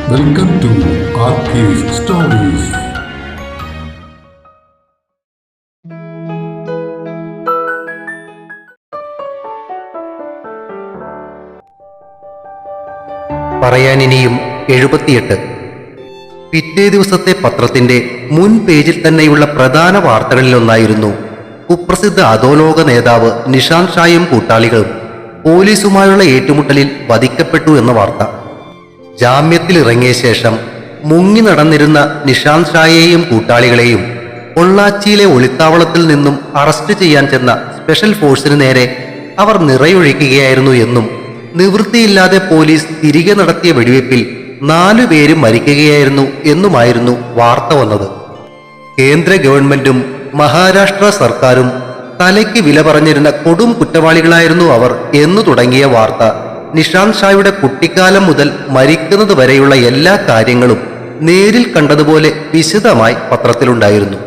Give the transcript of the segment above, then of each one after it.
Welcome to ആർക്കേസ് stories. പറയാനിനിയും 78. പിറ്റേ ദിവസത്തെ പത്രത്തിന്റെ മുൻ പേജിൽ തന്നെയുള്ള പ്രധാന വാർത്തകളിലൊന്നായിരുന്നു കുപ്രസിദ്ധ അധോലോക നേതാവ് നിഷാന്ത് ഷായും കൂട്ടാളികളും പോലീസുമായുള്ള ഏറ്റുമുട്ടലിൽ വധിക്കപ്പെട്ടു എന്ന വാർത്ത. ജാമ്യത്തിൽ ഇറങ്ങിയ ശേഷം മുങ്ങി നടന്നിരുന്ന നിഷാന്ത് ഷായെയും കൂട്ടാളികളെയും പൊള്ളാച്ചിയിലെ ഒളിത്താവളത്തിൽ നിന്നും അറസ്റ്റ് ചെയ്യാൻ ചെന്ന സ്പെഷ്യൽ ഫോഴ്സിന് നേരെ അവർ നിറയൊഴിക്കുകയായിരുന്നു എന്നും നിവൃത്തിയില്ലാതെ പോലീസ് തിരികെ നടത്തിയ വെടിവെപ്പിൽ 4 പേരും മരിക്കുകയായിരുന്നു എന്നുമായിരുന്നു വാർത്ത വന്നത്. കേന്ദ്ര ഗവൺമെന്റും മഹാരാഷ്ട്ര സർക്കാരും തലയ്ക്ക് വില പറഞ്ഞിരുന്ന കൊടും കുറ്റവാളികളായിരുന്നു അവർ എന്നു തുടങ്ങിയ വാർത്ത നിഷാന്ത് ഷായുടെ കുട്ടിക്കാലം മുതൽ മരിക്കുന്നത് വരെയുള്ള എല്ലാ കാര്യങ്ങളും നേരിൽ കണ്ടതുപോലെ വിശദമായി പത്രത്തിലുണ്ടായിരുന്നു.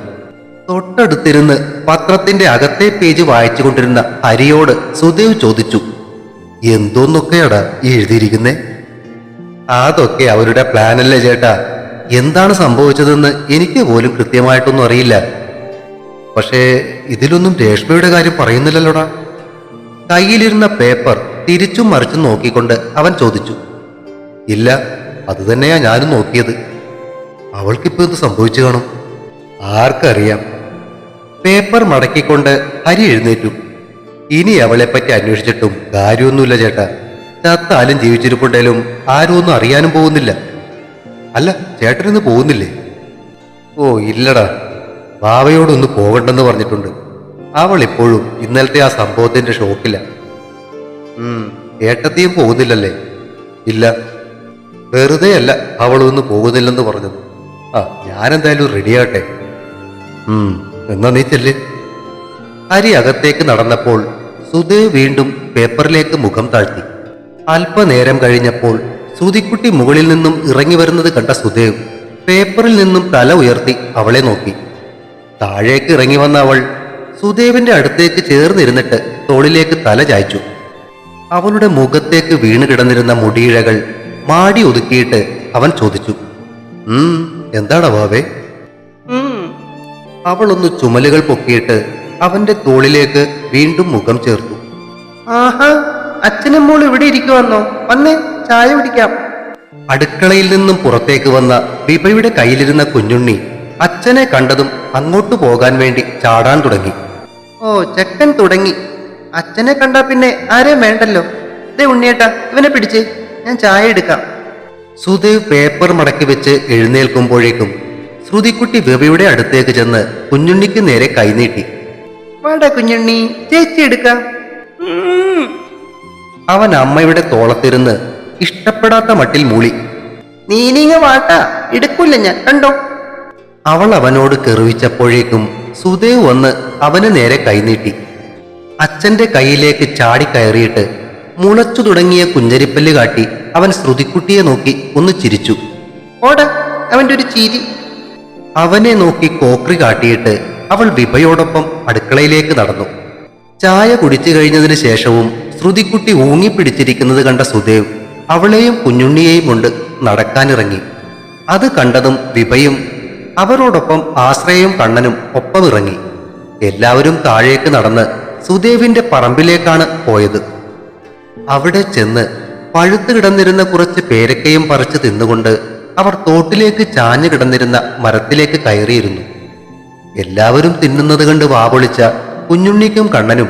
തൊട്ടടുത്തിരുന്ന് പത്രത്തിന്റെ അകത്തെ പേജ് വായിച്ചുകൊണ്ടിരുന്ന ഹരിയോട് സുദേവ് ചോദിച്ചു, എന്തോന്നൊക്കെയാടാ എഴുതിയിരിക്കുന്നേ? അതൊക്കെ അവരുടെ പ്ലാനല്ലേ ചേട്ടാ. എന്താണ് സംഭവിച്ചതെന്ന് എനിക്ക് പോലും കൃത്യമായിട്ടൊന്നും അറിയില്ല. പക്ഷേ ഇതിലൊന്നും രേഷ്മയുടെ കാര്യം പറയുന്നില്ലല്ലോടാ. കയ്യിലിരുന്ന പേപ്പർ തിരിച്ചും മറിച്ചും നോക്കിക്കൊണ്ട് അവൻ ചോദിച്ചു. ഇല്ല, അത് തന്നെയാ ഞാനും നോക്കിയത്. അവൾക്കിപ്പോ എന്ത് സംഭവിച്ചു കാണും? ആർക്കറിയാം. പേപ്പർ മടക്കിക്കൊണ്ട് ഹരി എഴുന്നേറ്റു. ഇനി അവളെപ്പറ്റി അന്വേഷിച്ചിട്ടും കാര്യമൊന്നുമില്ല ചേട്ടാ. ചത്താലും ജീവിച്ചിരിപ്പുണ്ടേലും ആരും ഒന്നും അറിയാനും പോകുന്നില്ല. അല്ല, ചേട്ടനിന്ന് പോകുന്നില്ലേ? ഓ ഇല്ലടാ, ബാവയോടൊന്ന് പോകണ്ടെന്ന് പറഞ്ഞിട്ടുണ്ട്. അവൾ ഇപ്പോഴും ഇന്നലത്തെ ആ സംഭവത്തിന്റെ ഷോക്കില്ല. ഏട്ടത്തിയും പോകുന്നില്ലല്ലേ? ഇല്ല, വെറുതെ അല്ല അവളൊന്നും പോകുന്നില്ലെന്ന് പറഞ്ഞത്. ഞാനെന്തായാലും റെഡിയാകട്ടെ. എന്നാ നീ ചെല്ല്. ഹരി അകത്തേക്ക് നടന്നപ്പോൾ സുദേവ് വീണ്ടും പേപ്പറിലേക്ക് മുഖം താഴ്ത്തി. അല്പനേരം കഴിഞ്ഞപ്പോൾ സുതിക്കുട്ടി മുകളിൽ നിന്നും ഇറങ്ങി വരുന്നത് കണ്ട സുദേവ് പേപ്പറിൽ നിന്നും തല ഉയർത്തി അവളെ നോക്കി. താഴേക്ക് ഇറങ്ങി വന്ന അവൾ സുദേവിന്റെ അടുത്തേക്ക് ചേർന്നിരുന്നിട്ട് തോളിലേക്ക് തല ചായ്ച്ചു. അവളുടെ മുഖത്തേക്ക് വീണ് കിടന്നിരുന്ന മുടിയിഴകൾ മാടി ഒതുക്കിയിട്ട് അവൻ ചോദിച്ചു, എന്താടാ വാവേ? അവളൊന്ന് ചുമലുകൾ പൊക്കിയിട്ട് അവന്റെ തോളിലേക്ക് വീണ്ടും മുഖം ചേർത്തു. ആഹാ, അച്ഛനും മോൾ ഇവിടെ ഇരിക്കുവന്നോ? വന്നേ, ചായ കുടിക്കാം. അടുക്കളയിൽ നിന്നും പുറത്തേക്ക് വന്ന വിഭയുടെ കയ്യിലിരുന്ന കുഞ്ഞുണ്ണി അച്ഛനെ കണ്ടതും അങ്ങോട്ട് പോകാൻ വേണ്ടി ചാടാൻ തുടങ്ങി. ഓ, ചെക്കൻ തുടങ്ങി. അച്ഛനെ കണ്ടാ പിന്നെ ആരെയും വേണ്ടല്ലോ. ദേ ഉണ്ണിയേട്ടാ, ഇവനെ പിടിച്ച്, ഞാൻ ചായ എടുക്കാം. സുദേവ് പേപ്പർ മടക്കി വെച്ച് എഴുന്നേൽക്കുമ്പോഴേക്കും ശ്രുതിക്കുട്ടി വിഭയുടെ അടുത്തേക്ക് ചെന്ന് കുഞ്ഞുണ്ണിക്ക് നേരെ കൈനീട്ടി. വാടാ കുഞ്ഞുണ്ണി, ചേച്ചി എടുക്കാം. അവൻ അമ്മയുടെ തോളത്തിരുന്ന് ഇഷ്ടപ്പെടാത്ത മട്ടിൽ മൂളി. നീനിങ്ങ വാട്ടാ, എടുക്കൂല ഞാൻ, കണ്ടോ? അവൾ അവനോട് കെറിവിച്ചപ്പോഴേക്കും സുദേവ് വന്ന് അവന് നേരെ കൈനീട്ടി. അച്ഛന്റെ കൈയിലേക്ക് ചാടിക്കയറിയിട്ട് മുളച്ചു തുടങ്ങിയ കുഞ്ഞരിപ്പല്ല് കാട്ടി അവൻ ശ്രുതിക്കുട്ടിയെ നോക്കി ഒന്ന് ചിരിച്ചു. ഓടാ, അവന്റെ ഒരു ചിരി. അവനെ നോക്കി കോക്രി കാട്ടിയിട്ട് അവൾ വിഭയോടൊപ്പം അടുക്കളയിലേക്ക് നടന്നു. ചായ കുടിച്ചു കഴിഞ്ഞതിന് ശേഷവും ശ്രുതിക്കുട്ടി ഊങ്ങിപ്പിടിച്ചിരിക്കുന്നത് കണ്ട സുദേവ് അവളെയും കുഞ്ഞുണ്ണിയെയും കൊണ്ട് നടക്കാനിറങ്ങി. അത് കണ്ടതും വിഭയും അവരോടൊപ്പം ആശ്രയവും കണ്ണനും ഒപ്പമിറങ്ങി. എല്ലാവരും താഴേക്ക് നടന്ന് സുദേവിന്റെ പറമ്പിലേക്കാണ് പോയത്. അവിടെ ചെന്ന് പഴുത്തു കിടന്നിരുന്ന കുറച്ച് പേരക്കയും പറിച്ച് തിന്നുകൊണ്ട് അവർ തോട്ടിലേക്ക് ചാഞ്ഞു കിടന്നിരുന്ന മരത്തിലേക്ക് കയറിയിരുന്നു. എല്ലാവരും തിന്നുന്നത് കണ്ട് വാപൊളിച്ച കുഞ്ഞുണ്ണിക്കും കണ്ണനും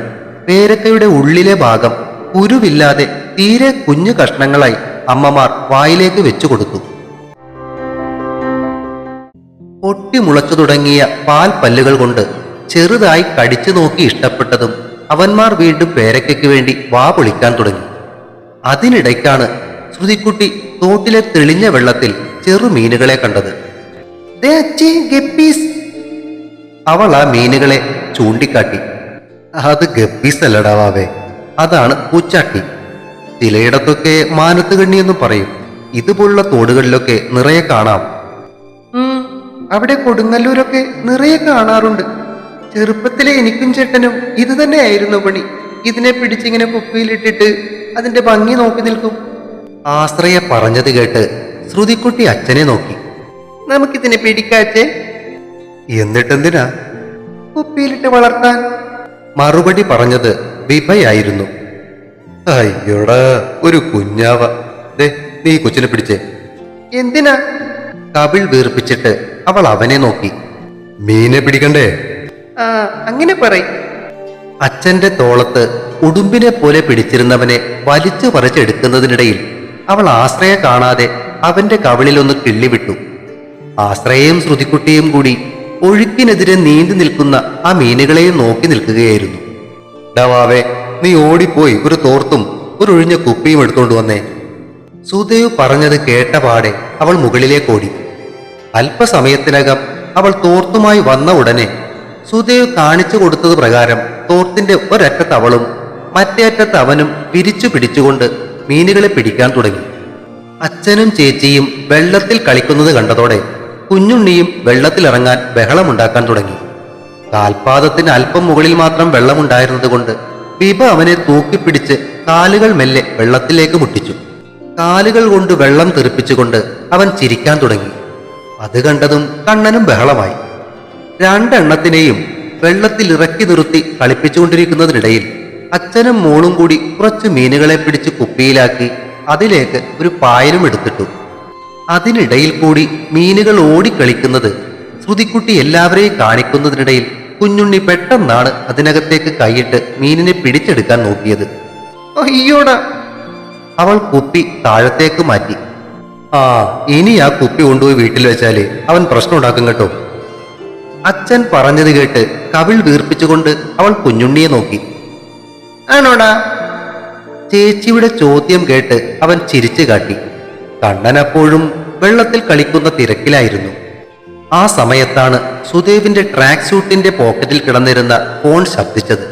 പേരക്കയുടെ ഉള്ളിലെ ഭാഗം കുരുവില്ലാതെ തീരെ കുഞ്ഞു കഷ്ണങ്ങളായി അമ്മമാർ വായിലേക്ക് വെച്ചു കൊടുത്തു. പൊട്ടിമുളച്ചു തുടങ്ങിയ പാൽ പല്ലുകൾ കൊണ്ട് ചെറുതായി കടിച്ചു നോക്കി ഇഷ്ടപ്പെട്ടതും അവന്മാർ വീണ്ടും പേരയ്ക്കയ്ക്ക് വേണ്ടി വാ പൊളിക്കാൻ തുടങ്ങി. അതിനിടയ്ക്കാണ് ശ്രുതിക്കുട്ടി തോട്ടിലെ തെളിഞ്ഞ വെള്ളത്തിൽ ചെറുമീനുകളെ കണ്ടത്. അവൾ ആ മീനുകളെ ചൂണ്ടിക്കാട്ടി. അത് ഗപ്പീസ് അല്ലടാ വാവേ, അതാണ് പൂച്ചാട്ടി. ചിലയിടത്തൊക്കെ മാനത്ത് കണ്ണിയെന്നും പറയും. ഇതുപോലുള്ള തോടുകളിലൊക്കെ നിറയെ കാണാം. അവിടെ കൊടുങ്ങല്ലൂരൊക്കെ നിറയെ കാണാറുണ്ട്. ചെറുപ്പത്തിലെ എനിക്കും ചേട്ടനും ഇത് തന്നെയായിരുന്നു പണി. ഇതിനെ പിടിച്ചിങ്ങനെ കുപ്പിയിലിട്ടിട്ട് അതിന്റെ ഭംഗി നോക്കി നിൽക്കും. ആശ്രയ പറഞ്ഞത് കേട്ട് ശ്രുതിക്കുട്ടി അച്ഛനെ നോക്കി. നമുക്കിതിനെ പിടിക്കാച്ചേ. എന്നിട്ടെന്തിനാ? കുപ്പിയിലിട്ട് വളർത്താൻ. മറുപടി പറഞ്ഞത് വിഭയായിരുന്നു. അയ്യോടാ, ഒരു കുഞ്ഞാവ. ദേ, നീ കൊച്ചിനെ പിടിച്ചേ. എന്തിനാ? കവിൾ വീർപ്പിച്ചിട്ട് അവൾ അവനെ നോക്കി. മീനെ പിടിക്കണ്ടേ? ആ, അങ്ങനെ പറയും. അച്ഛന്റെ തോളത്ത് ഉടുമ്പിനെ പോലെ പിടിച്ചിരുന്നവനെ വലിച്ചു പറിച്ചെടുക്കുന്നതിനിടയിൽ അവൾ ആശ്രയെ കാണാതെ അവന്റെ കവിളിലൊന്ന് കിള്ളിവിട്ടു. ആശ്രയയും ശ്രുതിക്കുട്ടിയും കൂടി ഒഴുക്കിനെതിരെ നീന്തി നിൽക്കുന്ന ആ മീനുകളെയും നോക്കി നിൽക്കുകയായിരുന്നു. ഡാവാവേ, നീ ഓടിപ്പോയി ഒരു തോർത്തും ഒരു ഒഴിഞ്ഞ കുപ്പിയും എടുത്തോണ്ട് വന്നേ. സുദേവ് പറഞ്ഞത് കേട്ട പാടെ അവൾ മുകളിലേക്ക് ഓടി. അല്പസമയത്തിനകം അവൾ തോർത്തുമായി വന്ന ഉടനെ സുദേവ് കാണിച്ചു കൊടുത്തത് പ്രകാരം തോർത്തിന്റെ ഒരറ്റത്ത് അവളും മറ്റേ അറ്റത്ത് അവനും വിരിച്ചു പിടിച്ചുകൊണ്ട് മീനുകളെ പിടിക്കാൻ തുടങ്ങി. അച്ഛനും ചേച്ചിയും വെള്ളത്തിൽ കളിക്കുന്നത് കണ്ടതോടെ കുഞ്ഞുണ്ണിയും വെള്ളത്തിലിറങ്ങാൻ ബഹളമുണ്ടാക്കാൻ തുടങ്ങി. കാൽപാദത്തിന് അല്പം മുകളിൽ മാത്രം വെള്ളമുണ്ടായിരുന്നത് കൊണ്ട് വിഭ അവനെ തൂക്കിപ്പിടിച്ച് കാലുകൾ മെല്ലെ വെള്ളത്തിലേക്ക് മുട്ടിച്ചു. കാലുകൾ കൊണ്ട് വെള്ളം തെറിപ്പിച്ചുകൊണ്ട് അവൻ ചിരിക്കാൻ തുടങ്ങി. അത് കണ്ടതും കണ്ണനും ബഹളമായി. രണ്ടെണ്ണത്തിനെയും വെള്ളത്തിൽ ഇറക്കി നിർത്തി കളിപ്പിച്ചുകൊണ്ടിരിക്കുന്നതിനിടയിൽ അച്ഛനും മോളും കൂടി കുറച്ച് മീനുകളെ പിടിച്ച് കുപ്പിയിലാക്കി അതിലേക്ക് ഒരു പായലും എടുത്തിട്ടു. അതിനിടയിൽ കൂടി മീനുകൾ ഓടിക്കളിക്കുന്നത് ശ്രുതിക്കുട്ടി എല്ലാവരെയും കാണിക്കുന്നതിനിടയിൽ കുഞ്ഞുണ്ണി പെട്ടെന്നാണ് അതിനകത്തേക്ക് കൈയിട്ട് മീനിനെ പിടിച്ചെടുക്കാൻ നോക്കിയത്. അയ്യോടാ! അവൾ കുപ്പി താഴത്തേക്ക് മാറ്റി. ആ, ഇനി ആ കുപ്പി കൊണ്ടുപോയി വീട്ടിൽ വെച്ചാലേ അവൻ പ്രശ്നം ഉണ്ടാക്കും കേട്ടോ. അച്ഛൻ പറഞ്ഞത് കേട്ട് കവിൾ വീർപ്പിച്ചുകൊണ്ട് അവൾ കുഞ്ഞുണ്ണിയെ നോക്കി. ആണോടാ? ചേച്ചിയുടെ ചോദ്യം കേട്ട് അവൻ ചിരിച്ചു കാട്ടി. കണ്ണൻ അപ്പോഴും വെള്ളത്തിൽ കളിക്കുന്ന തിരക്കിലായിരുന്നു. ആ സമയത്താണ് സുദേവിന്റെ ട്രാക്ക് സ്യൂട്ടിന്റെ പോക്കറ്റിൽ കിടന്നിരുന്ന ഫോൺ ശബ്ദിച്ചത്.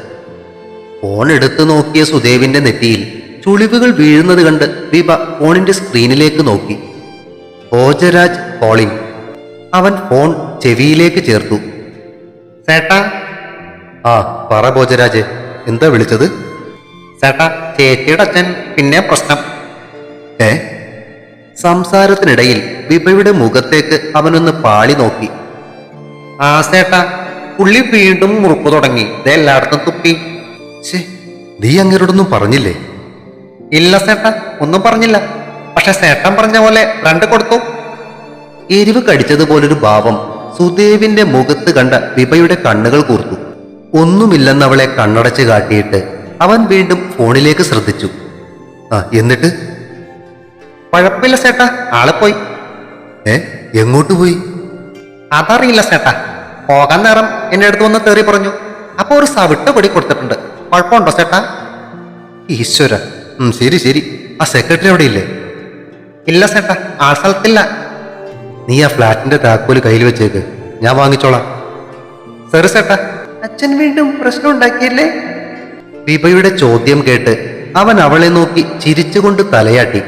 ഫോൺ എടുത്തു നോക്കിയ സുദേവിന്റെ നെറ്റിയിൽ ചുളിവുകൾ വീഴുന്നത് കണ്ട് വിഭ ഫോണിന്റെ സ്ക്രീനിലേക്ക് നോക്കി. ഭോജരാജ് കോളിംഗ്. അവൻ ഫോൺ ചെവിയിലേക്ക് ചേർത്തു. ചേട്ടാ. ആ, പറ ഭോജരാജ്, എന്താ വിളിച്ചത്? ചേട്ടാ, ചേച്ചിയുടെ അച്ഛൻ പിന്നെ പ്രശ്നം. ഏ? സംസാരത്തിനിടയിൽ വിഭയുടെ മുഖത്തേക്ക് അവനൊന്ന് പാളി നോക്കി. ആ ചേട്ടാ, പുള്ളി വീണ്ടും മുറുപ്പ് തുടങ്ങി. ഇതെല്ലായിടത്തും തുപ്പി. ശേ, നീ അങ്ങരോടൊന്നും പറഞ്ഞില്ലേ? ഇല്ല ചേട്ടാ, ഒന്നും പറഞ്ഞില്ല. പക്ഷെ ചേട്ടൻ പറഞ്ഞ പോലെ 2 കൊടുത്തു. എരിവ് കടിച്ചതുപോലൊരു ഭാവം സുദേവിന്റെ മുഖത്ത് കണ്ട വിഭയുടെ കണ്ണുകൾ കൂർത്തു. ഒന്നുമില്ലെന്നവളെ കണ്ണടച്ച് കാട്ടിയിട്ട് അവൻ വീണ്ടും ഫോണിലേക്ക് ശ്രദ്ധിച്ചു. ആ, എന്നിട്ട്? കുഴപ്പമില്ല ചേട്ടാ, ആളെ പോയി. ഏ, എങ്ങോട്ട് പോയി? അതറിയില്ല ചേട്ടാ. പോകാൻ നേരം എന്റെ അടുത്ത് വന്ന് തെറി പറഞ്ഞു. അപ്പൊ ഒരു സവിട്ട് പൊടി കൊടുത്തിട്ടുണ്ട്. കുഴപ്പമുണ്ടോ ചേട്ടാ? ഈശ്വര. ശരി ശരി. ആ സെക്രട്ടറി അവിടെ ഇല്ലേ? ഇല്ല ചേട്ടാ, ആൾ സ്ഥലത്തില്ല. നീ ആ ഫ്ലാറ്റിന്റെ താക്കോല് കയ്യിൽ വെച്ചേക്ക്, ഞാൻ വാങ്ങിച്ചോളാം. സോറി ചേട്ടാ. അച്ഛൻ വീണ്ടും പ്രശ്നം ഉണ്ടാക്കിയില്ലേ? വിഭയുടെ ചോദ്യം കേട്ട് അവൻ അവളെ നോക്കി ചിരിച്ചുകൊണ്ട് തലയാട്ടി.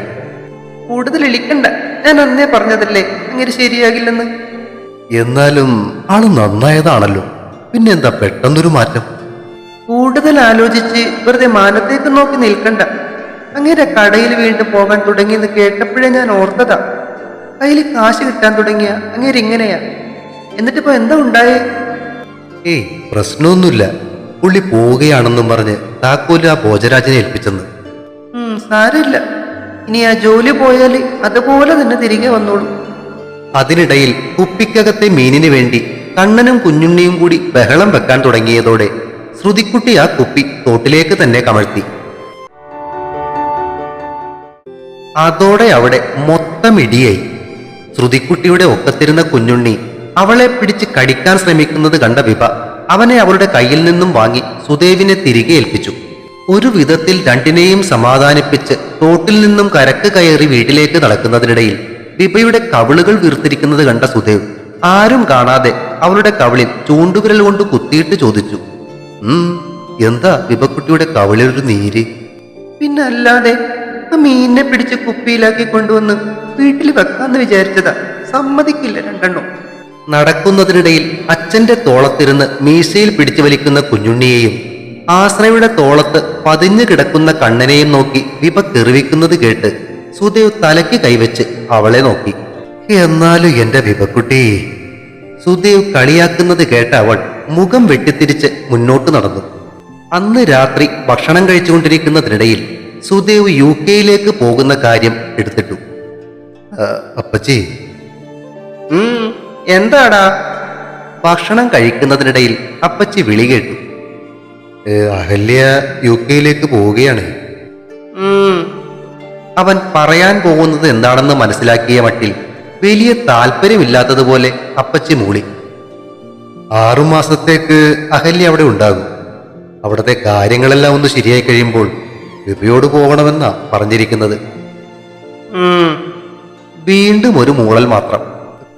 കൂടുതൽ ഇളിക്കണ്ട, ഞാൻ അന്നേ പറഞ്ഞതല്ലേ അങ്ങനെ ശരിയാകില്ലെന്ന്. എന്നാലും ആള് നന്നായതാണല്ലോ, പിന്നെന്താ പെട്ടെന്നൊരു മാറ്റം? കൂടുതൽ ആലോചിച്ച് വെറുതെ മാനത്തേക്ക് നോക്കി നിൽക്കണ്ട. അങ്ങനെ കടയിൽ വീണ്ടും പോകാൻ തുടങ്ങിയെന്ന് കേട്ടപ്പോഴേ ഞാൻ ഓർത്തതാ. കയ്യിൽ കാശ് കിട്ടാൻ തുടങ്ങിയ അങ്ങനെ ഇങ്ങനെയാ. എന്നിട്ടിപ്പോ എന്താ ഉണ്ടായേ? ഏയ്, പ്രശ്നമൊന്നുമില്ല. പുള്ളി പോവുകയാണെന്നും പറഞ്ഞ് താക്കോല് ആ ഭോജരാജനെ ഏൽപ്പിച്ചെന്ന്. സാരമില്ല. ഇനി ആ ജോലി പോയാൽ അതുപോലെ തന്നെ തിരികെ വന്നോളൂ. അതിനിടയിൽ കുപ്പിക്കകത്തെ മീനിന് വേണ്ടി കണ്ണനും കുഞ്ഞുണ്ണിയും കൂടി ബഹളം വെക്കാൻ തുടങ്ങിയതോടെ ശ്രുതിക്കുട്ടി ആ കുപ്പി തോട്ടിലേക്ക് തന്നെ കമഴ്ത്തി. അതോടെ അവിടെ മൊത്തം ഇടിയായി. ശ്രുതിക്കുട്ടിയുടെ ഒക്കത്തിരുന്ന കുഞ്ഞുണ്ണി അവളെ പിടിച്ച് കടിക്കാൻ ശ്രമിക്കുന്നത് കണ്ട വിഭ അവനെ അവളുടെ കയ്യിൽ നിന്നും വാങ്ങി സുദേവിനെ തിരികെ ഏൽപ്പിച്ചു. ഒരു വിധത്തിൽ രണ്ടിനെയും സമാധാനിപ്പിച്ച് തോട്ടിൽ നിന്നും കരക്ക് കയറി വീട്ടിലേക്ക് നടക്കുന്നതിനിടയിൽ വിഭയുടെ കവിളുകൾ വീർത്തിരിക്കുന്നത് കണ്ട സുദേവ് ആരും കാണാതെ അവളുടെ കവിളിൽ ചൂണ്ടുവിരൽ കൊണ്ട് കുത്തിയിട്ട് ചോദിച്ചു. എന്താ വിഭക്കുട്ടിയുടെ കവിളിലൊരു നീര്? പിന്നെ അല്ലാതെ ആ മീനിനെ പിടിച്ച് കുപ്പിയിലാക്കി കൊണ്ടുവന്ന് വീട്ടിൽ വെക്കാന്ന് വിചാരിച്ചതാ. സമ്മതിക്കില്ല രണ്ടെണ്ണം. നടക്കുന്നതിനിടയിൽ അച്ഛന്റെ തോളത്തിരുന്ന് മീശയിൽ പിടിച്ചു വലിക്കുന്ന കുഞ്ഞുണ്ണിയെയും ആശ്രയുടെ തോളത്ത് പതിഞ്ഞു കിടക്കുന്ന കണ്ണനെയും നോക്കി വിഭ കെറിവിക്കുന്നത് കേട്ട് സുദേവ് തലയ്ക്ക് കൈവച്ച് അവളെ നോക്കി. എന്നാലും എന്റെ വിപക്കുട്ടി. സുദേവ് കളിയാക്കുന്നത് കേട്ട അവൾ മുഖം വെട്ടിത്തിരിച്ച് മുന്നോട്ട് നടന്നു. അന്ന് രാത്രി ഭക്ഷണം കഴിച്ചുകൊണ്ടിരിക്കുന്നതിനിടയിൽ സുദേവ് UK പോകുന്ന കാര്യം എടുത്തിട്ടു. അപ്പച്ചി. എന്താടാ? ഭക്ഷണം കഴിക്കുന്നതിനിടയിൽ അപ്പച്ചി വിളി കേട്ടു. അഹല്യ UK പോവുകയാണ്. അവൻ പറയാൻ പോകുന്നത് എന്താണെന്ന് മനസ്സിലാക്കിയ മട്ടിൽ വലിയ താല്പര്യമില്ലാത്തതുപോലെ അപ്പച്ചി മൂളി. 6 മാസത്തേക്ക് അഹല്യ അവിടെ ഉണ്ടാകും. അവിടുത്തെ കാര്യങ്ങളെല്ലാം ഒന്ന് ശരിയായി കഴിയുമ്പോൾ ബിബിയോട് പോകണമെന്നാ പറഞ്ഞിരിക്കുന്നത്. വീണ്ടും ഒരു മൂളൽ മാത്രം.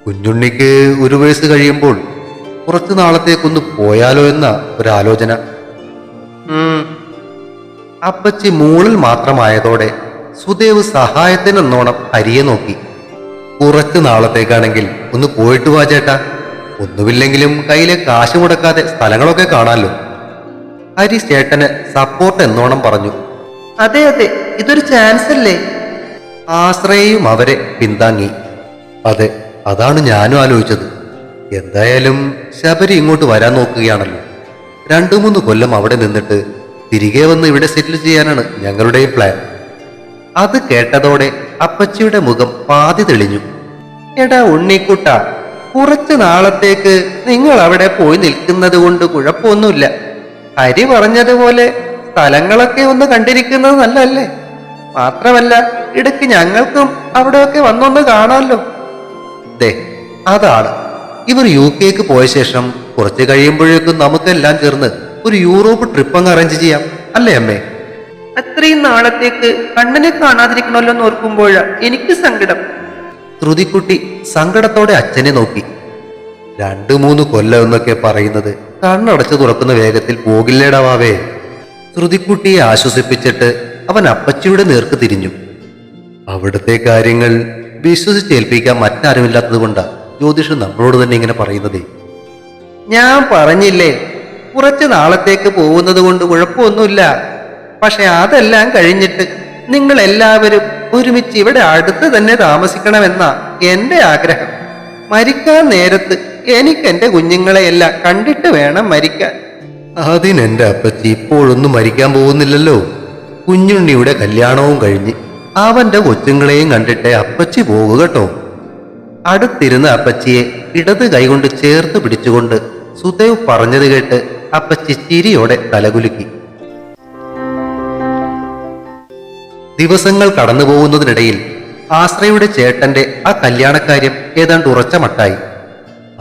കുഞ്ഞുണ്ണിക്ക് 1 വയസ്സ് കഴിയുമ്പോൾ കുറച്ചു നാളത്തേക്കൊന്ന് പോയാലോ എന്ന ഒരാലോചന. അപ്പച്ചി മൂളൽ മാത്രമായതോടെ സുദേവ് സഹായത്തിനെന്നോണം ഹരിയെ നോക്കി. കുറച്ചു നാളത്തേക്കാണെങ്കിൽ ഒന്ന് പോയിട്ട് വാ ചേട്ടാ. ഒന്നുമില്ലെങ്കിലും കയ്യിലെ കാശ് മുടക്കാതെ സ്ഥലങ്ങളൊക്കെ കാണാമല്ലോ. ഹരി ചേട്ടന് സപ്പോർട്ട് എന്നോണം പറഞ്ഞു. അതെ അതെ, ഇതൊരു ചാൻസ് അല്ലേ? ആശ്രയയും അവരെ പിന്താങ്ങി. അതെ, അതാണ് ഞാനും ആലോചിച്ചത്. എന്തായാലും ശബരി ഇങ്ങോട്ട് വരാൻ നോക്കുകയാണല്ലോ. 2-3 കൊല്ലം അവിടെ നിന്നിട്ട് തിരികെ വന്ന് ഇവിടെ സെറ്റിൽ ചെയ്യാനാണ് ഞങ്ങളുടെയും പ്ലാൻ. അത് കേട്ടതോടെ അപ്പച്ചിയുടെ മുഖം പാതി തെളിഞ്ഞു. എടാ ഉണ്ണിക്കുട്ട, കുറച്ചു നാളത്തേക്ക് നിങ്ങൾ അവിടെ പോയി നിൽക്കുന്നത് കൊണ്ട് കുഴപ്പമൊന്നുമില്ല. ഹരി പറഞ്ഞതുപോലെ സ്ഥലങ്ങളൊക്കെ ഒന്ന് കണ്ടിരിക്കുന്നത് നല്ലല്ലേ? മാത്രമല്ല ഇടയ്ക്ക് ഞങ്ങൾക്കും അവിടെയൊക്കെ വന്നൊന്ന് കാണാമല്ലോ. ദേ, അതാണ്. ഇവർ UK പോയ ശേഷം കുറച്ച് കഴിയുമ്പോഴേക്കും നമുക്കെല്ലാം ചേർന്ന് ഒരു യൂറോപ്പ് ട്രിപ്പ് അങ്ങ് അറേഞ്ച് ചെയ്യാം, അല്ലേ അമ്മേ? അത്രയും നാളത്തേക്ക് കണ്ണനെ കാണാതിരിക്കണമല്ലോ എന്ന് ഓർക്കുമ്പോഴാ എനിക്ക് സങ്കടം. ശ്രുതിക്കുട്ടി സങ്കടത്തോടെ അച്ഛനെ നോക്കി. 2-3 കൊല്ലം എന്നൊക്കെ പറയുന്നത് കണ്ണടച്ച് തുറക്കുന്ന വേഗത്തിൽ പോകില്ലേടാവേ. ശ്രുതിക്കുട്ടിയെ ആശ്വസിപ്പിച്ചിട്ട് അവൻ അപ്പച്ചിയുടെ നേർക്ക് തിരിഞ്ഞു. അവിടുത്തെ കാര്യങ്ങൾ വിശ്വസിച്ചേൽപ്പിക്കാൻ മറ്റാരുമില്ലാത്തത് കൊണ്ടാ ജ്യോതിഷ് നമ്മളോട് തന്നെ ഇങ്ങനെ പറയുന്നതേ. ഞാൻ പറഞ്ഞില്ലേ, കുറച്ചു നാളത്തേക്ക് പോകുന്നത് കൊണ്ട് കുഴപ്പമൊന്നുമില്ല. പക്ഷെ അതെല്ലാം കഴിഞ്ഞിട്ട് നിങ്ങൾ എല്ലാവരും ഒരുമിച്ച് ഇവിടെ അടുത്ത് തന്നെ താമസിക്കണമെന്നാ എന്റെ ആഗ്രഹം. മരിക്കാൻ നേരത്ത് എനിക്ക് എന്റെ കുഞ്ഞുങ്ങളെയെല്ലാം കണ്ടിട്ട് വേണം മരിക്കാൻ. അതിനെന്റെ അപ്പച്ചി ഇപ്പോഴൊന്നും മരിക്കാൻ പോകുന്നില്ലല്ലോ. കുഞ്ഞുണ്ണിയുടെ കല്യാണവും കഴിഞ്ഞ് അവന്റെ കൊച്ചുങ്ങളെയും കണ്ടിട്ടേ അപ്പച്ചി പോകുക കേട്ടോ. അടുത്തിരുന്ന അപ്പച്ചിയെ ഇടത് കൈകൊണ്ട് ചേർത്ത് പിടിച്ചുകൊണ്ട് സുദേവ് പറഞ്ഞത് കേട്ട് അപ്പച്ചി ചിരിയോടെ തലകുലുക്കി. ദിവസങ്ങൾ കടന്നു പോകുന്നതിനിടയിൽ ആശ്രയുടെ ചേട്ടന്റെ ആ കല്യാണക്കാര്യം ഏതാണ്ട് ഉറച്ച മട്ടായി.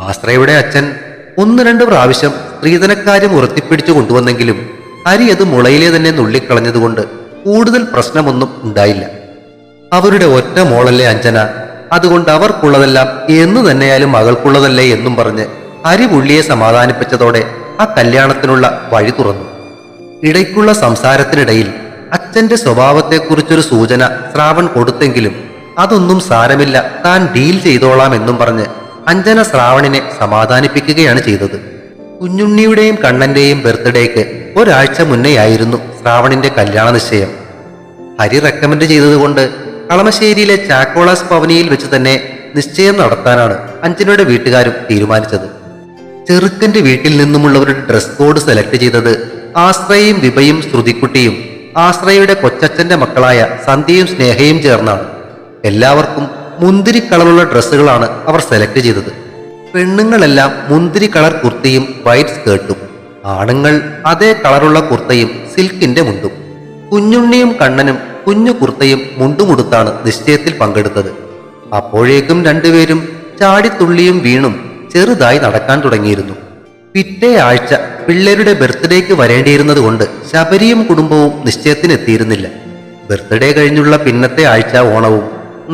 ആശ്രയുടെ അച്ഛൻ 1-2 പ്രാവശ്യം സ്ത്രീധനക്കാര്യം ഉറത്തിപ്പിടിച്ചു കൊണ്ടുവന്നെങ്കിലും ഹരി അത് മുളയിലെ തന്നെ നുള്ളിക്കളഞ്ഞതുകൊണ്ട് കൂടുതൽ പ്രശ്നമൊന്നും ഉണ്ടായില്ല. അവരുടെ ഒറ്റ മോളല്ലേ അഞ്ജന, അതുകൊണ്ട് അവർക്കുള്ളതെല്ലാം എന്ന് തന്നെയാലും മകൾക്കുള്ളതല്ലേ എന്നും പറഞ്ഞ് ഹരി പുള്ളിയെ സമാധാനിപ്പിച്ചതോടെ ആ കല്യാണത്തിനുള്ള വഴി തുറന്നു. ഇടയ്ക്കുള്ള സംസാരത്തിനിടയിൽ അച്ഛന്റെ സ്വഭാവത്തെക്കുറിച്ചൊരു സൂചന ശ്രാവൺ കൊടുത്തെങ്കിലും അതൊന്നും സാരമില്ല, താൻ ഡീൽ ചെയ്തോളാം എന്നും പറഞ്ഞ് അഞ്ജന ശ്രാവണിനെ സമാധാനിപ്പിക്കുകയാണ് ചെയ്തത്. കുഞ്ഞുണ്ണിയുടെയും കണ്ണന്റെയും ബർത്ത്ഡേക്ക് ഒരാഴ്ച മുന്നേയായിരുന്നു ശ്രാവണിന്റെ കല്യാണ നിശ്ചയം. ഹരി റെക്കമെൻഡ് ചെയ്തതുകൊണ്ട് കളമശ്ശേരിയിലെ ചാക്കോളാസ് ഭവനിയിൽ വെച്ച് തന്നെ നിശ്ചയം നടത്താനാണ് അഞ്ജനയുടെ വീട്ടുകാരും തീരുമാനിച്ചത്. ചെറുക്കന്റെ വീട്ടിൽ നിന്നുമുള്ളവരുടെ ഡ്രസ് കോഡ് സെലക്ട് ചെയ്തത് ആശ്രയയും വിഭയും ശ്രുതിക്കുട്ടിയും ആശ്രയയുടെ കൊച്ചച്ഛന്റെ മക്കളായ സന്ധ്യയും സ്നേഹയും ചേർന്നാണ്. എല്ലാവർക്കും മുന്തിരി കളറുള്ള ഡ്രസ്സുകളാണ് അവർ സെലക്ട് ചെയ്തത്. പെണ്ണുങ്ങളെല്ലാം മുന്തിരി കളർ കുർത്തയും വൈറ്റ് സ്കേർട്ടും, ആണുങ്ങൾ അതേ കളറുള്ള കുർത്തയും സിൽക്കിന്റെ മുണ്ടും. കുഞ്ഞുണ്ണിയും കണ്ണനും കുഞ്ഞു കുർത്തയും മുണ്ടുമുടുത്താണ് നിശ്ചയത്തിൽ പങ്കെടുത്തത്. അപ്പോഴേക്കും രണ്ടുപേരും ചാടിത്തുള്ളിയും വീണും ചെറുതായി നടക്കാൻ തുടങ്ങിയിരുന്നു. പിറ്റേ ആഴ്ച പിള്ളേരുടെ ബർത്ത്ഡേക്ക് വരേണ്ടിയിരുന്നത് കൊണ്ട് ശബരിയും കുടുംബവും നിശ്ചയത്തിനെത്തിയിരുന്നില്ല. ബർത്ത്ഡേ കഴിഞ്ഞുള്ള പിന്നത്തെ ആഴ്ച ഓണവും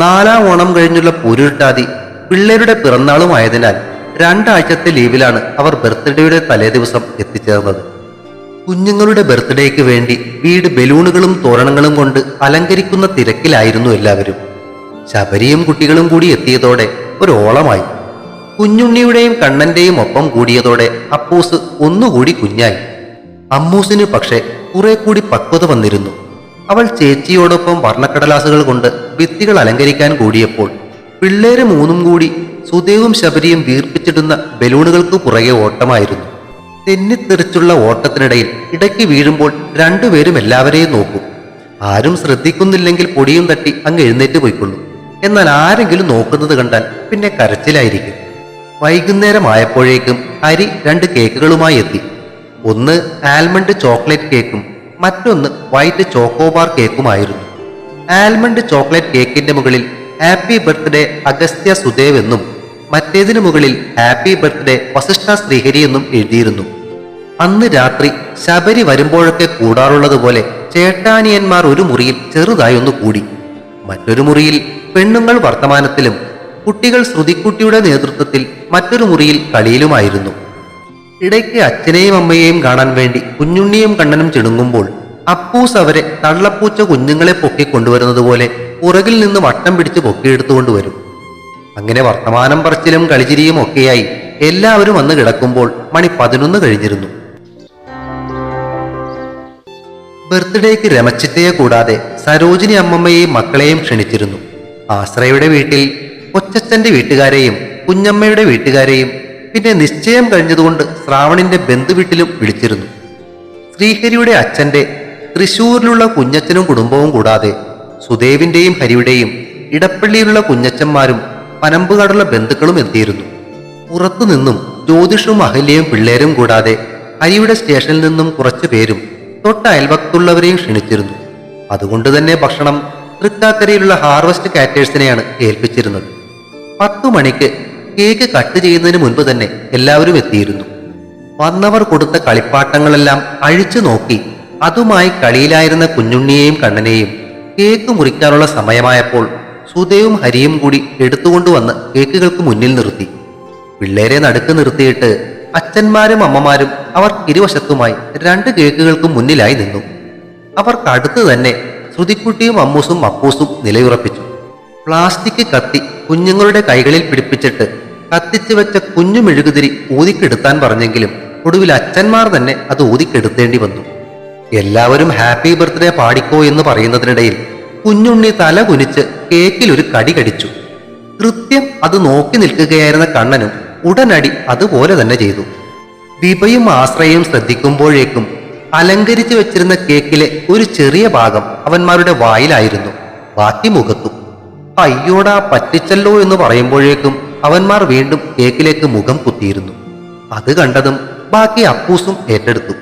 4ാം ഓണം കഴിഞ്ഞുള്ള പൂരുരുട്ടാതി പിള്ളേരുടെ പിറന്നാളുമായതിനാൽ 2 ആഴ്ചത്തെ ലീവിലാണ് അവർ ബർത്ത്ഡേയുടെ തലേ ദിവസം എത്തിച്ചേർന്നത്. കുഞ്ഞുങ്ങളുടെ ബർത്ത്ഡേക്ക് വേണ്ടി വീട് ബലൂണുകളും തോരണങ്ങളും കൊണ്ട് അലങ്കരിക്കുന്ന തിരക്കിലായിരുന്നു എല്ലാവരും. ശബരിയും കുട്ടികളും കൂടി എത്തിയതോടെ ഒരു ഓളമായി. കുഞ്ഞുണ്ണിയുടെയും കണ്ണന്റെയും ഒപ്പം കൂടിയതോടെ അപ്പൂസ് ഒന്നുകൂടി കുഞ്ഞായി. അമ്മൂസിന് പക്ഷെ കുറെ കൂടി പക്വത വന്നിരുന്നു. അവൾ ചേച്ചിയോടൊപ്പം വർണ്ണക്കടലാസുകൾ കൊണ്ട് ഭിത്തികൾ അലങ്കരിക്കാൻ കൂടിയപ്പോൾ പിള്ളേര് മൂന്നും കൂടി സുദേവും ശബരിയും വീർപ്പിച്ചിടുന്ന ബലൂണുകൾക്ക് പുറകെ ഓട്ടമായിരുന്നു. തെന്നിത്തെറിച്ചുള്ള ഓട്ടത്തിനിടയിൽ ഇടയ്ക്ക് വീഴുമ്പോൾ രണ്ടുപേരും എല്ലാവരെയും നോക്കും. ആരും ശ്രദ്ധിക്കുന്നില്ലെങ്കിൽ പൊടിയും തട്ടി അങ്ങ് എഴുന്നേറ്റ് പോയിക്കൊള്ളും. എന്നാൽ ആരെങ്കിലും നോക്കുന്നത് കണ്ടാൽ പിന്നെ കരച്ചിലായിരിക്കും. വൈകുന്നേരമായപ്പോഴേക്കും ഹരി 2 കേക്കുകളുമായി എത്തി. ഒന്ന് ആൽമണ്ട് ചോക്ലേറ്റ് കേക്കും മറ്റൊന്ന് വൈറ്റ് ചോക്കോബാർ കേക്കുമായിരുന്നു. ആൽമണ്ട് ചോക്ലേറ്റ് കേക്കിന്റെ മുകളിൽ ഹാപ്പി ബർത്ത്ഡേ അഗസ്ത്യ സുദേവ് എന്നും മറ്റേതിനു മുകളിൽ ഹാപ്പി ബർത്ത്ഡേ വസിഷ്ഠ ശ്രീഹരി എന്നും എഴുതിയിരുന്നു. അന്ന് രാത്രി ശബരി വരുമ്പോഴൊക്കെ കൂടാറുള്ളതുപോലെ ചേട്ടാനിയന്മാർ ഒരു മുറിയിൽ ചെറുതായി ഒന്ന് കൂടി. മറ്റൊരു മുറിയിൽ പെണ്ണുങ്ങൾ വർത്തമാനത്തിലും കുട്ടികൾ ശ്രുതിക്കുട്ടിയുടെ നേതൃത്വത്തിൽ മറ്റൊരു മുറിയിൽ കളിയിലുമായിരുന്നു. ഇടയ്ക്ക് അച്ഛനെയും അമ്മയെയും കാണാൻ വേണ്ടി കുഞ്ഞുണ്ണിയും കണ്ണനും ചിണുങ്ങുമ്പോൾ അപ്പൂസ് അവരെ തള്ളപ്പൂച്ച കുഞ്ഞുങ്ങളെ പൊക്കിക്കൊണ്ടുവരുന്നത് പോലെ പുറകിൽ നിന്ന് വട്ടം പിടിച്ച് പൊക്കിയെടുത്തുകൊണ്ടുവരും. അങ്ങനെ വർത്തമാനം പറച്ചിലും കളിച്ചിരിയും ഒക്കെയായി എല്ലാവരും വന്ന് കിടക്കുമ്പോൾ മണി 11 കഴിഞ്ഞിരുന്നു. ബർത്ത്ഡേക്ക് രമച്ചിറ്റയെ കൂടാതെ സരോജിനി അമ്മമ്മയെയും മക്കളെയും ക്ഷണിച്ചിരുന്നു. ആശ്രയയുടെ വീട്ടിൽ കൊച്ചച്ഛന്റെ വീട്ടുകാരെയും കുഞ്ഞമ്മയുടെ വീട്ടുകാരെയും പിന്നെ നിശ്ചയം കഴിഞ്ഞതുകൊണ്ട് ശ്രാവണിന്റെ ബന്ധുവീട്ടിലും വിളിച്ചിരുന്നു. ശ്രീഹരിയുടെ അച്ഛന്റെ തൃശൂരിലുള്ള കുഞ്ഞച്ഛനും കുടുംബവും കൂടാതെ സുദേവിന്റെയും ഹരിയുടെയും ഇടപ്പള്ളിയിലുള്ള കുഞ്ഞച്ഛന്മാരും പനമ്പുകാടുള്ള ബന്ധുക്കളും എത്തിയിരുന്നു. പുറത്തുനിന്നും ജ്യോതിഷും അഹല്യയും പിള്ളേരും കൂടാതെ ഹരിയുടെ സ്റ്റേഷനിൽ നിന്നും കുറച്ചു പേരും തൊട്ട അയൽവക്കത്തുള്ളവരെയും ക്ഷണിച്ചിരുന്നു. അതുകൊണ്ട് തന്നെ ഭക്ഷണം തൃക്കാക്കരയിലുള്ള ഹാർവസ്റ്റ് കാറ്റേഴ്സിനെയാണ് ഏൽപ്പിച്ചിരുന്നത്. 10 മണിക്ക് കേക്ക് കട്ട് ചെയ്യുന്നതിന് മുൻപ് തന്നെ എല്ലാവരും എത്തിയിരുന്നു. വന്നവർ കൊടുത്ത കളിപ്പാട്ടങ്ങളെല്ലാം അഴിച്ചു നോക്കി അതുമായി കളിയിലായിരുന്ന കുഞ്ഞുണ്ണിയെയും കണ്ണനെയും കേക്ക് മുറിക്കാനുള്ള സമയമായപ്പോൾ സുദേവും ഹരിയും കൂടി എടുത്തുകൊണ്ടുവന്ന് കേക്കുകൾക്ക് മുന്നിൽ നിർത്തി. പിള്ളേരെ നടുക്ക് നിർത്തിയിട്ട് അച്ഛന്മാരും അമ്മമാരും അവർ ഇരുവശത്തുമായി 2 കേക്കുകൾക്കും മുന്നിലായി നിന്നു. അവർക്കടുത്ത് തന്നെ ശ്രുതിക്കുട്ടിയും അമ്മൂസും അപ്പൂസും നിലയുറപ്പിച്ചു. പ്ലാസ്റ്റിക് കത്തി കുഞ്ഞുങ്ങളുടെ കൈകളിൽ പിടിപ്പിച്ചിട്ട് കത്തിച്ചു വെച്ച കുഞ്ഞു മെഴുകുതിരി ഊതിക്കെടുത്താൻ പറഞ്ഞെങ്കിലും ഒടുവിൽ അച്ഛന്മാർ തന്നെ അത് ഊതിക്കെടുത്തേണ്ടി വന്നു. എല്ലാവരും ഹാപ്പി ബർത്ത്ഡേ പാടിക്കോ എന്ന് പറയുന്നതിനിടയിൽ കുഞ്ഞുണ്ണി തല കുനിച്ച് കേക്കിൽ ഒരു കടി കടിച്ചു. കൃത്യം അത് നോക്കി നിൽക്കുകയായിരുന്ന കണ്ണനും ഉടനടി അതുപോലെ തന്നെ ചെയ്തു. വിഭയും ആശ്രയവും ശ്രദ്ധിക്കുമ്പോഴേക്കും അലങ്കരിച്ചു വെച്ചിരുന്ന കേക്കിലെ ഒരു ചെറിയ ഭാഗം അവന്മാരുടെ വായിലായിരുന്നു, ബാക്കി മുഖത്തും. അയ്യോടാ പറ്റിച്ചല്ലോ എന്ന് പറയുമ്പോഴേക്കും അവന്മാർ വീണ്ടും കേക്കിലേക്ക് മുഖം കുത്തിയിരുന്നു. അത് കണ്ടതും ബാക്കി അപ്പൂസും ഏറ്റെടുത്തു.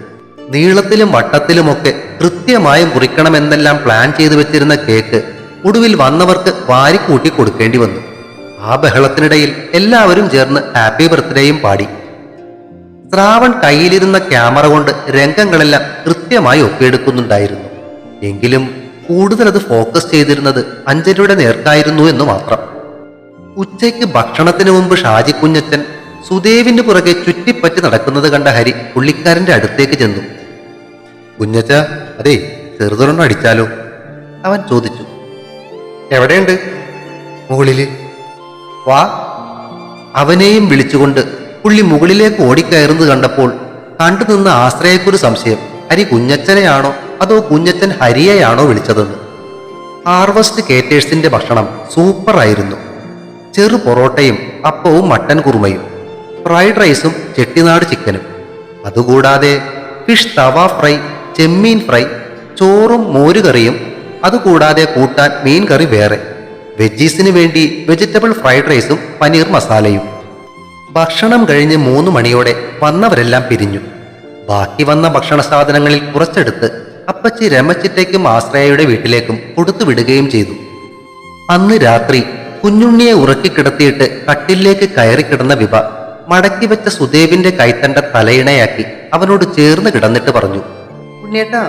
നീളത്തിലും വട്ടത്തിലുമൊക്കെ കൃത്യമായി മുറിക്കണമെന്നെല്ലാം പ്ലാൻ ചെയ്തു വെച്ചിരുന്ന കേക്ക് ഒടുവിൽ വന്നവർക്ക് വാരിക്കൂട്ടി കൊടുക്കേണ്ടി വന്നു. ആ ബഹളത്തിനിടയിൽ എല്ലാവരും ചേർന്ന് ഹാപ്പി ബർത്ത്ഡേയും പാടി. ശ്രാവൺ കയ്യിലിരുന്ന ക്യാമറ കൊണ്ട് രംഗങ്ങളെല്ലാം കൃത്യമായി ഒപ്പിയെടുക്കുന്നുണ്ടായിരുന്നു. എങ്കിലും കൂടുതൽ അത് ഫോക്കസ് ചെയ്തിരുന്നത് അഞ്ജലിയുടെ നേർക്കായിരുന്നു എന്ന് മാത്രം. ഉച്ചയ്ക്ക് ഭക്ഷണത്തിന് മുമ്പ് ഷാജി കുഞ്ഞച്ചൻ സുദേവിന് പുറകെ ചുറ്റിപ്പറ്റി നടക്കുന്നത് കണ്ട ഹരി പുള്ളിക്കാരന്റെ അടുത്തേക്ക് ചെന്നു. കുഞ്ഞച്ച, അതെ ചെറുതൊരെണ്ണം അടിച്ചാലോ? അവൻ ചോദിച്ചു. എവിടെയുണ്ട്? മുകളില്. വാ. അവനെയും വിളിച്ചുകൊണ്ട് പുള്ളി മുകളിലേക്ക് ഓടിക്കയറുന്നത് കണ്ടപ്പോൾ കണ്ടുനിന്ന ആശ്രയക്കൊരു സംശയം, ഹരി കുഞ്ഞച്ചനെയാണോ അതോ കുഞ്ഞച്ചൻ ഹരിയെയാണോ വിളിച്ചതെന്ന്. ഹാർവസ്റ്റ് കേറ്റേഴ്സിന്റെ ഭക്ഷണം സൂപ്പറായിരുന്നു. ചെറു പൊറോട്ടയും അപ്പവും മട്ടൻ കുറുമയും, ഫ്രൈഡ് റൈസും ചെട്ടിനാട് ചിക്കനും, അതുകൂടാതെ ഫിഷ് തവ ഫ്രൈ, ചെമ്മീൻ ഫ്രൈ, ചോറും മോരുകറിയും, അതുകൂടാതെ കൂട്ടാൻ മീൻ കറി വേറെ, വെജീസിന് വേണ്ടി വെജിറ്റബിൾ ഫ്രൈഡ് റൈസും പനീർ മസാലയും. ഭക്ഷണം കഴിഞ്ഞ് 3 മണിയോടെ വന്നവരെല്ലാം പിരിഞ്ഞു. ബാക്കി വന്ന ഭക്ഷണ സാധനങ്ങളിൽ കുറച്ചെടുത്ത് അപ്പച്ചി രമച്ചിറ്റയ്ക്കും ആശ്രയയുടെ വീട്ടിലേക്കും കൊടുത്തുവിടുകയും ചെയ്തു. അന്ന് രാത്രി കുഞ്ഞുണ്ണിയെ ഉറക്കിക്കിടത്തിയിട്ട് കട്ടിലേക്ക് കയറിക്കിടന്ന വിഭ മടക്കി വെച്ച സുദേവിന്റെ കൈത്തണ്ട തലയിണയാക്കി അവനോട് ചേർന്ന് കിടന്നിട്ട് പറഞ്ഞു. ഉണ്ണിയേട്ടാ,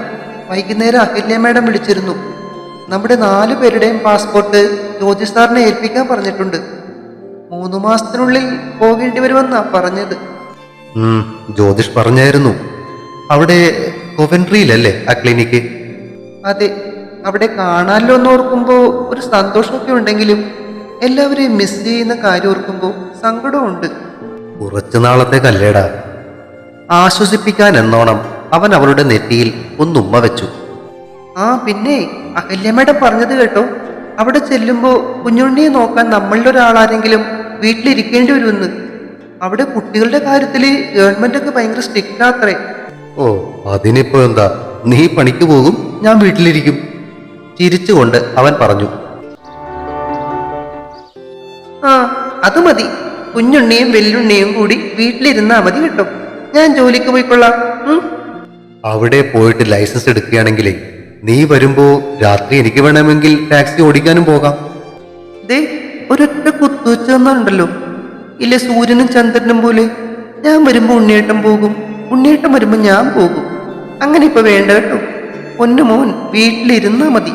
വൈകുന്നേരം അഹല്യ മേഡം വിളിച്ചിരുന്നു. നമ്മുടെ 4 പേരുടെയും പാസ്പോർട്ട് ജ്യോതി സാറിനെ ഏൽപ്പിക്കാൻ പറഞ്ഞിട്ടുണ്ട്. 3 മാസത്തിനുള്ളിൽ പോകേണ്ടി വരുമെന്നാ പറഞ്ഞത്. ജ്യോതിഷ് പറഞ്ഞായിരുന്നു. അവിടെ കൊവൻട്രിയിലല്ലേ ആ ക്ലിനിക്ക്? അതെ, അവിടെ കാണാമല്ലോ എന്ന് ഓർക്കുമ്പോ ഒരു സന്തോഷമൊക്കെ ഉണ്ടെങ്കിലും എല്ലാവരെയും മിസ് ചെയ്യുന്ന കാര്യം ഓർക്കുമ്പോ സങ്കടമുണ്ട്. കുറച്ചു ആ പിന്നെ അഹല്യമേടം പറഞ്ഞത് കേട്ടോ, അവിടെ ചെല്ലുമ്പോ കുഞ്ഞുണ്ണിയെ നോക്കാൻ നമ്മളിൽ ഒരാളാരെങ്കിലും വീട്ടിലിരിക്കേണ്ടി വരുമെന്ന്. അവിടെ കുട്ടികളുടെ കാര്യത്തില് ഗവൺമെന്റ് ഒക്കെ ഭയങ്കര സ്ട്രിക്റ്റ് ആത്രേ. ഓ, അതിനിപ്പോ എന്താ, നീ പണിക്ക് പോകും, ഞാൻ വീട്ടിലിരിക്കും. ചിരിച്ചുകൊണ്ട് അവൻ പറഞ്ഞു. ആ അത് മതി, കുഞ്ഞുണ്ണിയും വെല്ലുണ്ണിയും കൂടി വീട്ടിലിരുന്നാ മതി കേട്ടോ, ഞാൻ ജോലിക്ക് പോയിക്കൊള്ളാം. അവിടെ പോയിട്ട് ലൈസൻസ് എടുക്കുകയാണെങ്കിലേ നീ വരുമ്പോ രാത്രി എനിക്ക് വേണമെങ്കിൽ ടാക്സി ഓടിക്കാനും പോകാം. ദേ ഒരൊറ്റ കുത്തുവെച്ചെന്നുണ്ടല്ലോ, ഇല്ല സൂര്യനും ചന്ദ്രനും പോലെ. ഞാൻ വരുമ്പോ ഉണ്ണിയേട്ടൻ പോകും, ഉണ്ണിയേട്ടൻ വരുമ്പോ ഞാൻ പോകും. അങ്ങനെ ഇപ്പൊ വേണ്ട കേട്ടോ, പൊന്നു മോൻ വീട്ടിലിരുന്നാ മതി.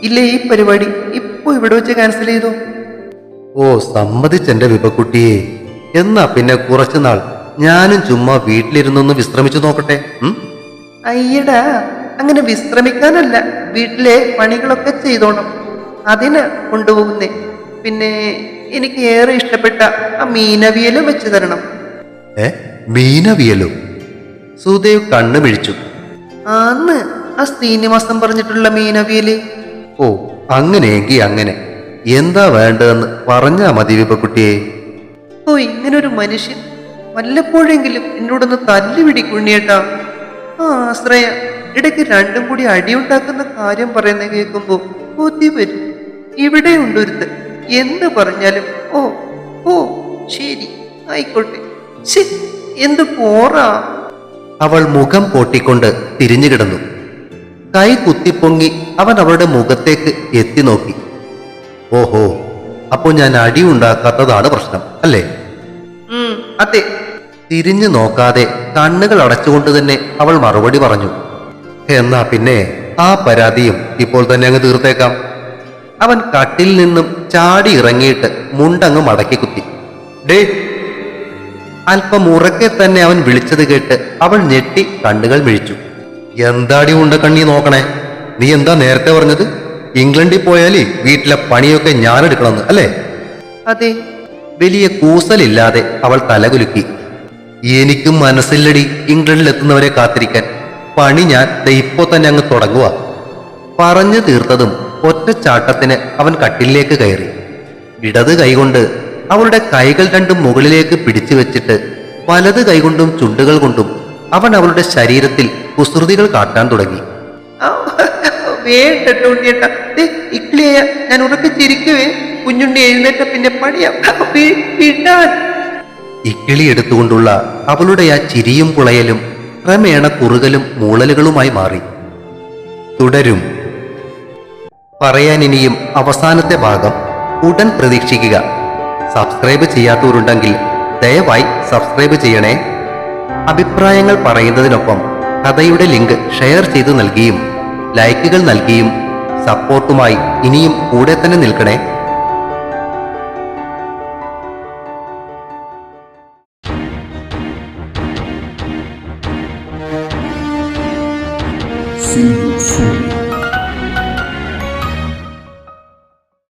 ഇല്ല ഈ പരിപാടി ഇപ്പൊ ഇവിടെ വെച്ച് ക്യാൻസൽ ചെയ്തോ. ഓ, സമ്മതിച്ചെന്റെ വിപക്കുട്ടിയെ. എന്നാ പിന്നെ കുറച്ചുനാൾ ഞാനും ചുമ്മാ വീട്ടിലിരുന്നൊന്ന് വിശ്രമിച്ചു നോക്കട്ടെ. അയ്യടാ, അങ്ങനെ വിശ്രമിക്കാനല്ല, വീട്ടിലെ പണികളൊക്കെ ചെയ്തോണം, അതിനാ കൊണ്ടുപോകുന്നേ. പിന്നെ എനിക്ക് ഏറെ ഇഷ്ടപ്പെട്ട ആ മീനവിയലും വെച്ച് തരണം. മീനവിയലോ? സുദേവ് കണ്ണു മിഴിച്ചു. ആന്ന് ആ ശ്രീനിവാസം പറഞ്ഞിട്ടുള്ള മീനവിയല്. ഓ, അങ്ങനെയെങ്കി അങ്ങനെ. എന്താ വേണ്ടതെന്ന് പറഞ്ഞാ മതി വിപക്കുട്ടിയെ. ഓ, ഇങ്ങനൊരു മനുഷ്യൻ വല്ലപ്പോഴെങ്കിലും എന്നോടൊന്ന് തല്ലി പിടിക്കുണ്ണിയേട്ടാ. ആ ആശ്രയ ഇടയ്ക്ക് രണ്ടും കൂടി അടിയുണ്ടാക്കുന്ന കാര്യം പറയുന്ന കേൾക്കുമ്പോ ബുദ്ധി വരും. ഇവിടെ ഉണ്ടൊരുത്ത് എന്ത് പറഞ്ഞാലും ഓ ഓ ശരി ആയിക്കോട്ടെ. എന്ത് പോറാ. അവൾ മുഖം പൊട്ടിക്കൊണ്ട് തിരിഞ്ഞു കിടന്നു. കൈ കുത്തിപ്പൊങ്ങി അവൻ അവളുടെ മുഖത്തേക്ക് എത്തി നോക്കി. ഓഹോ, അപ്പോ ഞാൻ അടി ഉണ്ടാക്കാത്തതാണ് പ്രശ്നം അല്ലേ? അതെ. തിരിഞ്ഞു നോക്കാതെ കണ്ണുകൾ അടച്ചുകൊണ്ട് തന്നെ അവൾ മറുപടി പറഞ്ഞു. എന്നാ പിന്നെ ആ പരാതിയും ഇപ്പോൾ തന്നെ അങ്ങ് തീർത്തേക്കാം. അവൻ കട്ടിൽ നിന്നും ചാടി ഇറങ്ങിയിട്ട് മുണ്ടങ്ങ് മടക്കി കുത്തി. ഡേ! അല്പം ഉറക്കെ തന്നെ അവൻ വിളിച്ചത് കേട്ട് അവൾ ഞെട്ടി കണ്ണുകൾ മിഴിച്ചു. എന്താടി ഉണ്ട കണ്ണി നോക്കണേ? നീ എന്താ നേരത്തെ പറഞ്ഞത്? ഇംഗ്ലണ്ടിൽ പോയാലേ വീട്ടിലെ പണിയൊക്കെ ഞാനെടുക്കണമെന്ന് അല്ലേ? അതെ. വലിയ കൂസലില്ലാതെ അവൾ തലകുലുക്കി. എനിക്കും മനസ്സില്ലടി ഇംഗ്ലണ്ടിലെത്തുന്നവരെ കാത്തിരിക്കാൻ. പണി ഞാൻ ഇപ്പോ തന്നെ അങ്ങ് തുടങ്ങുക. പറഞ്ഞു തീർത്തതും ഒറ്റച്ചാട്ടത്തിന് അവൻ കട്ടിലേക്ക് കയറി. ഇടത് കൈകൊണ്ട് അവളുടെ കൈകൾ രണ്ടും മുകളിലേക്ക് പിടിച്ചു വെച്ചിട്ട് വലത് കൈകൊണ്ടും ചുണ്ടുകൾ കൊണ്ടും അവൻ അവളുടെ ശരീരത്തിൽ കുസൃതികൾ കാട്ടാൻ തുടങ്ങി. വേണ്ടട്ടോ ഉണ്ണിയേട്ടാ, ഇക്ലിയ ഞാൻ ഉറപ്പിച്ചിരിക്കുവേ. കുഞ്ഞുണ്ണി എഴുന്നേറ്റ പിന്നെ പണിയാ. ഇക്കിളി എടുത്തുകൊണ്ടുള്ള അവളുടെ ആ ചിരിയും പുളയലും ക്രമേണ കുറുകലും മൂളലുകളുമായി മാറി. തുടരും. പറയാൻ ഇനിയും അവസാനത്തെ ഭാഗം ഉടൻ പ്രതീക്ഷിക്കുക. സബ്സ്ക്രൈബ് ചെയ്യാത്തവരുണ്ടെങ്കിൽ ദയവായി സബ്സ്ക്രൈബ് ചെയ്യണേ. അഭിപ്രായങ്ങൾ പറയുന്നതിനൊപ്പം കഥയുടെ ലിങ്ക് ഷെയർ ചെയ്തു നൽകിയും ലൈക്കുകൾ നൽകിയും സപ്പോർട്ടുമായി ഇനിയും കൂടെ തന്നെ നിൽക്കണേ. See you soon.